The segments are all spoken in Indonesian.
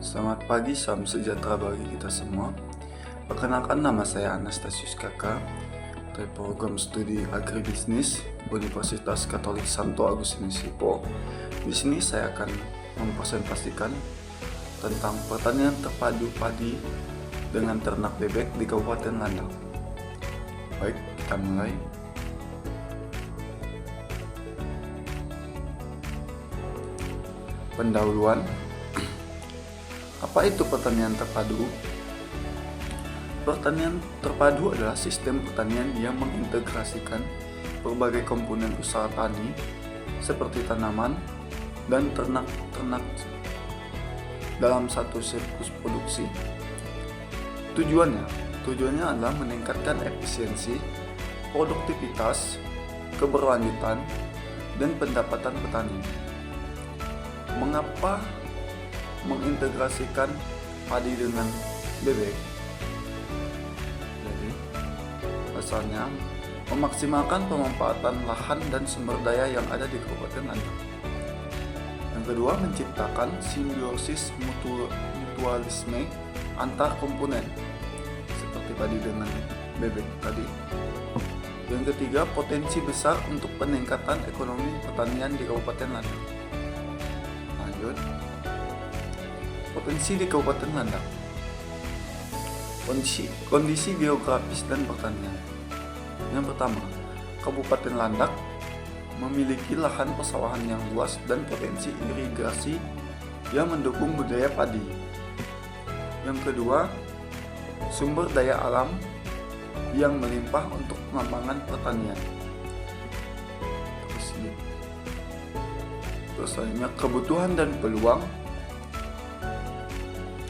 Selamat pagi, salam sejahtera bagi kita semua. Perkenalkan, nama saya Anastasius Kakak dari program studi Agribisnis Universitas Katolik Santo Agustinus Hippo. Di sini saya akan mempresentasikan tentang pertanian terpadu padi dengan ternak bebek di Kabupaten Landak. Baik, kita mulai. Pendahuluan. Apa itu pertanian terpadu? Pertanian terpadu adalah sistem pertanian yang mengintegrasikan berbagai komponen usaha tani seperti tanaman dan ternak-ternak dalam satu siklus produksi. Tujuannya adalah meningkatkan efisiensi, produktivitas, keberlanjutan, dan pendapatan petani. Mengapa mengintegrasikan padi dengan bebek? Jadi, asalnya memaksimalkan pemanfaatan lahan dan sumber daya yang ada di Kabupaten Landak. Yang kedua, menciptakan simbiosis mutualisme antar komponen seperti padi dengan bebek tadi. Yang ketiga, potensi besar untuk peningkatan ekonomi pertanian di Kabupaten Landak. Lanjut. Potensi di Kabupaten Landak. Kondisi geografis dan pertanian. Yang pertama, Kabupaten Landak memiliki lahan persawahan yang luas dan potensi irigasi yang mendukung budaya padi. Yang kedua, sumber daya alam yang melimpah untuk pengembangan pertanian. Terus selanjutnya, kebutuhan dan peluang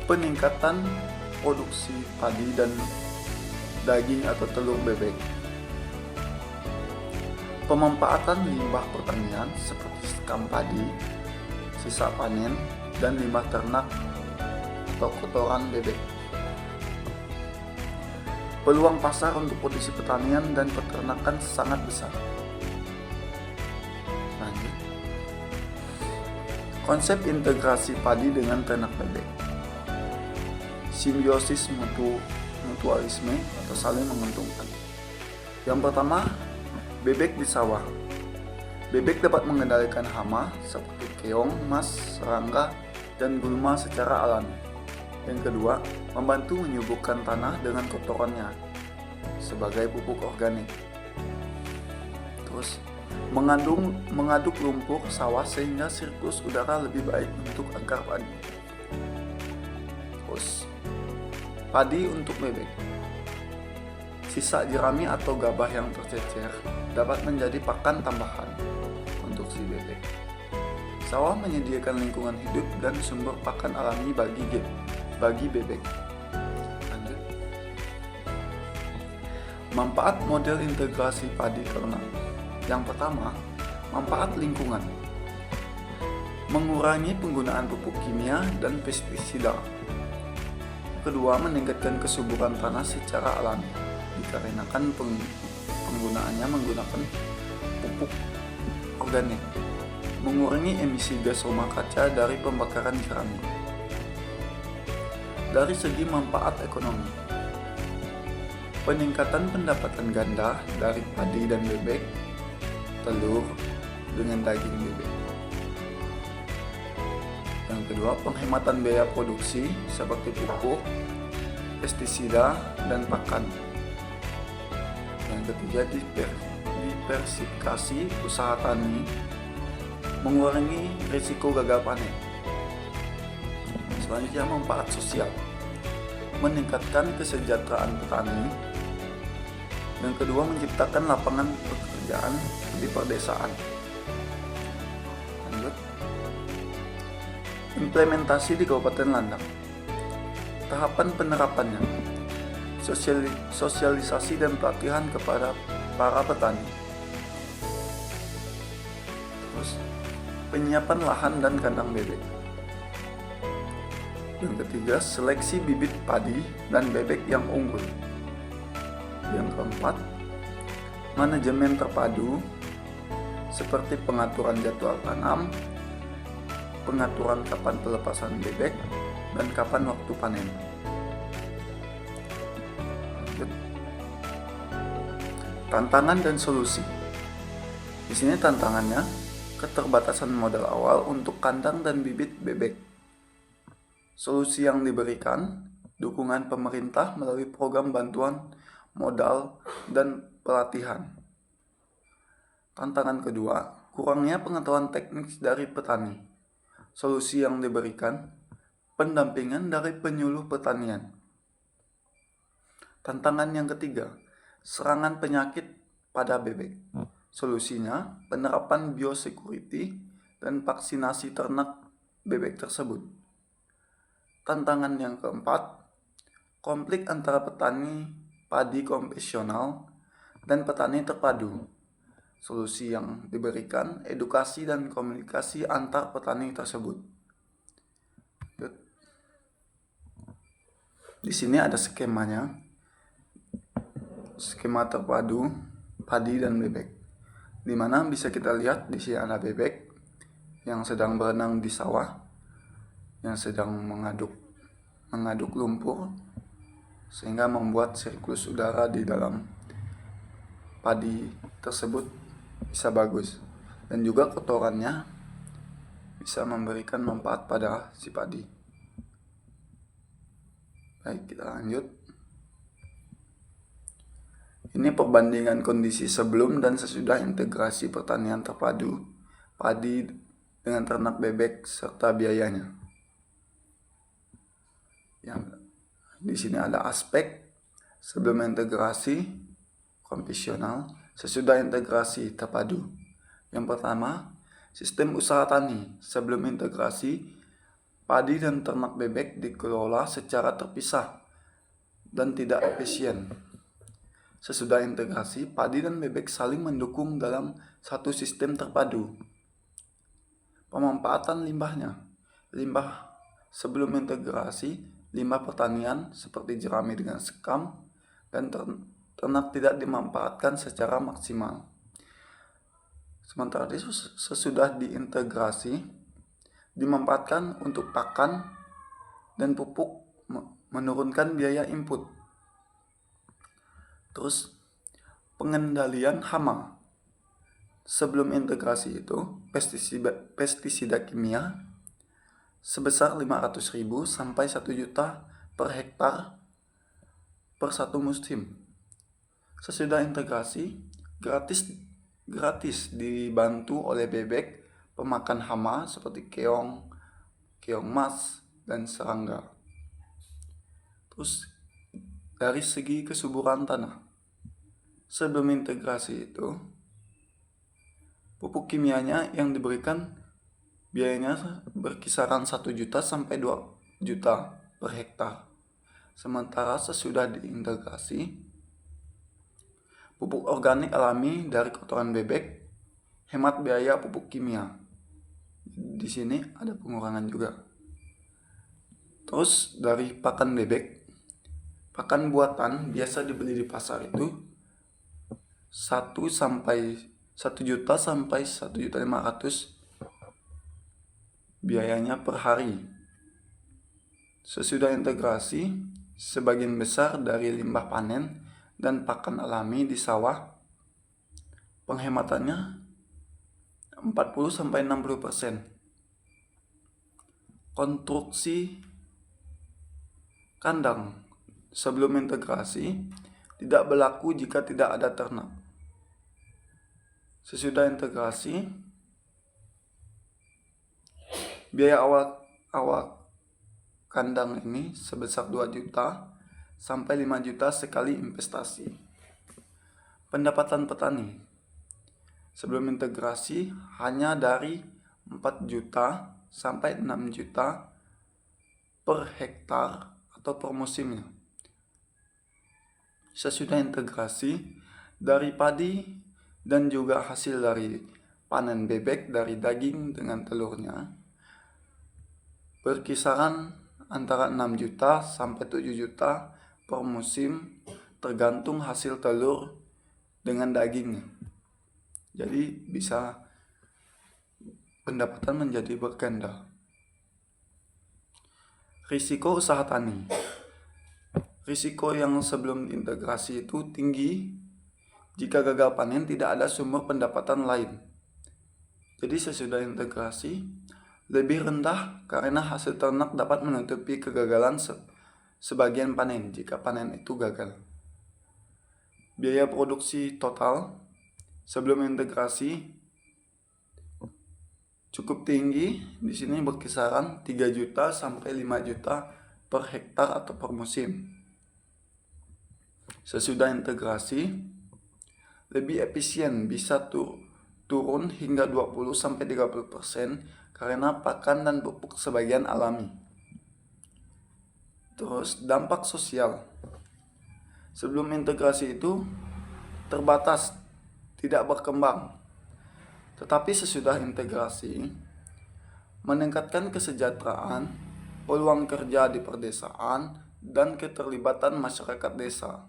peningkatan produksi padi dan daging atau telur bebek. Pemanfaatan limbah pertanian seperti sekam padi, sisa panen, dan limbah ternak atau kotoran bebek. Peluang pasar untuk produksi pertanian dan peternakan sangat besar. Lanjut. Konsep integrasi padi dengan ternak bebek. Simbiosis mutualisme atau saling menguntungkan. Yang pertama, bebek di sawah. Bebek dapat mengendalikan hama seperti keong, mas, serangga, dan gulma secara alami. Yang kedua, membantu menyuburkan tanah dengan kotorannya sebagai pupuk organik. Terus, mengaduk lumpur sawah sehingga siklus udara lebih baik untuk akar padi. Terus, padi untuk bebek. Sisa jerami atau gabah yang tercecer dapat menjadi pakan tambahan untuk si bebek. Sawah menyediakan lingkungan hidup dan sumber pakan alami bagi bebek. Lanjut. Manfaat model integrasi padi ternak. Yang pertama, manfaat lingkungan. Mengurangi penggunaan pupuk kimia dan pestisida. Kedua, meningkatkan kesuburan tanah secara alami dikarenakan penggunaannya menggunakan pupuk organik. Mengurangi emisi gas rumah kaca dari pembakaran jerami. Dari segi manfaat ekonomi, peningkatan pendapatan ganda dari padi dan bebek, telur dengan daging bebek. Yang kedua, penghematan biaya produksi seperti pupuk, pestisida, dan pakan. Yang ketiga, diversifikasi usaha tani, mengurangi risiko gagal panen. Selanjutnya, manfaat sosial, meningkatkan kesejahteraan petani. Yang kedua, menciptakan lapangan pekerjaan di pedesaan. Lanjut. Implementasi di Kabupaten Landak. Tahapan penerapannya. Sosialisasi dan pelatihan kepada para petani. Terus, penyiapan lahan dan kandang bebek. Yang ketiga, seleksi bibit padi dan bebek yang unggul. Yang keempat, manajemen terpadu seperti pengaturan jadwal tanam, pengaturan kapan pelepasan bebek, dan kapan waktu panen. Tantangan dan solusi. Di sini tantangannya keterbatasan modal awal untuk kandang dan bibit bebek. Solusi yang diberikan dukungan pemerintah melalui program bantuan modal dan pelatihan. Tantangan kedua, kurangnya pengetahuan teknis dari petani. Solusi yang diberikan pendampingan dari penyuluh pertanian. Tantangan yang ketiga, serangan penyakit pada bebek. Solusinya, penerapan biosecurity dan vaksinasi ternak bebek tersebut. Tantangan yang keempat, konflik antara petani padi konvensional dan petani terpadu. Solusi yang diberikan, edukasi dan komunikasi antar petani tersebut. Di sini ada skemanya. Skema terpadu padi dan bebek, di mana bisa kita lihat di sini ada bebek yang sedang berenang di sawah, yang sedang mengaduk lumpur sehingga membuat sirkulasi udara di dalam padi tersebut bisa bagus, dan juga kotorannya bisa memberikan manfaat pada si padi. Baik, kita lanjut. Ini perbandingan kondisi sebelum dan sesudah integrasi pertanian terpadu padi dengan ternak bebek serta biayanya. Di sini ada aspek sebelum integrasi konvensional, sesudah integrasi terpadu. Yang pertama, sistem usaha tani sebelum integrasi padi dan ternak bebek dikelola secara terpisah dan tidak efisien. Sesudah integrasi, padi dan bebek saling mendukung dalam satu sistem terpadu. Pemanfaatan limbahnya. Limbah sebelum integrasi, limbah pertanian seperti jerami dengan sekam dan ternak tidak dimanfaatkan secara maksimal. Sementara itu sesudah diintegrasi, dimanfaatkan untuk pakan dan pupuk, menurunkan biaya input. Terus pengendalian hama. Sebelum integrasi itu pestisida kimia sebesar 500.000 sampai 1 juta per hektar per satu musim. Sesudah integrasi gratis dibantu oleh bebek pemakan hama seperti keong mas dan serangga. Terus dari segi kesuburan tanah, sebelum integrasi itu, pupuk kimianya yang diberikan biayanya berkisaran 1 juta sampai 2 juta per hektar. Sementara sesudah diintegrasi, pupuk organik alami dari kotoran bebek, hemat biaya pupuk kimia. Di sini ada pengurangan juga. Terus dari pakan bebek, pakan buatan biasa dibeli di pasar itu 1 juta sampai 1.500.000 biayanya per hari. Sesudah integrasi, sebagian besar dari limbah panen dan pakan alami di sawah, penghematannya 40-60%. Konstruksi kandang sebelum integrasi tidak berlaku jika tidak ada ternak. Sesudah integrasi, biaya awal kandang ini sebesar 2 juta sampai 5 juta sekali investasi. Pendapatan petani sebelum integrasi hanya dari 4 juta sampai 6 juta per hektar atau per musimnya. Sesudah integrasi, dari padi dan juga hasil dari panen bebek dari daging dengan telurnya berkisaran antara 6 juta sampai 7 juta per musim, tergantung hasil telur dengan dagingnya. Jadi bisa pendapatan menjadi berganda. Risiko usaha tani. Risiko yang sebelum integrasi itu tinggi jika gagal panen tidak ada sumber pendapatan lain. Jadi sesudah integrasi lebih rendah karena hasil ternak dapat menutupi kegagalan sebagian panen jika panen itu gagal. Biaya produksi total sebelum integrasi cukup tinggi, di sini berkisaran 3 juta sampai 5 juta per hektar atau per musim. Sesudah integrasi lebih efisien, bisa turun hingga 20-30% karena pakan dan pupuk sebagian alami. Terus dampak sosial. Sebelum integrasi itu terbatas, tidak berkembang. Tetapi sesudah integrasi meningkatkan kesejahteraan, peluang kerja di perdesaan, dan keterlibatan masyarakat desa.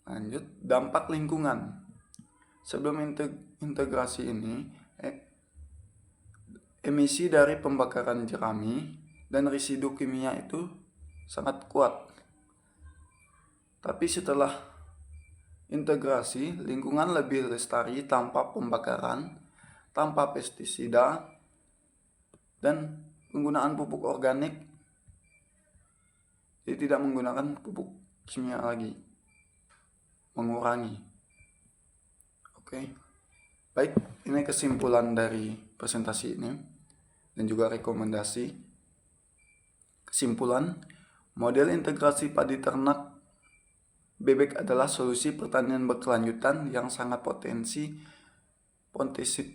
Lanjut, dampak lingkungan. Sebelum integrasi ini, emisi dari pembakaran jerami dan residu kimia itu sangat kuat. Tapi setelah integrasi, lingkungan lebih lestari tanpa pembakaran, tanpa pestisida, dan penggunaan pupuk organik. Jadi tidak menggunakan pupuk kimia lagi, mengurangi. Oke. Baik, ini kesimpulan dari presentasi ini dan juga rekomendasi. Kesimpulan, model integrasi padi ternak bebek adalah solusi pertanian berkelanjutan yang sangat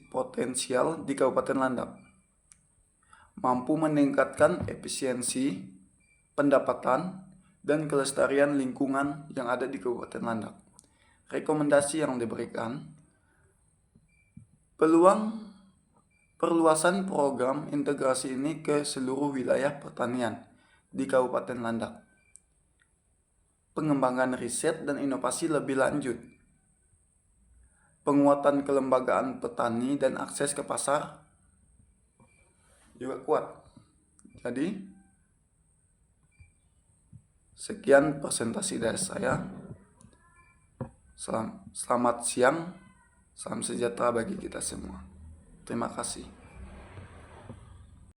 potensial di Kabupaten Landak. Mampu meningkatkan efisiensi, pendapatan, dan kelestarian lingkungan yang ada di Kabupaten Landak. Rekomendasi yang diberikan, perluasan program integrasi ini ke seluruh wilayah pertanian di Kabupaten Landak. Pengembangan riset dan inovasi lebih lanjut. Penguatan kelembagaan petani dan akses ke pasar juga kuat. Jadi, sekian presentasi dari saya. Selamat siang, salam sejahtera bagi kita semua. Terima kasih.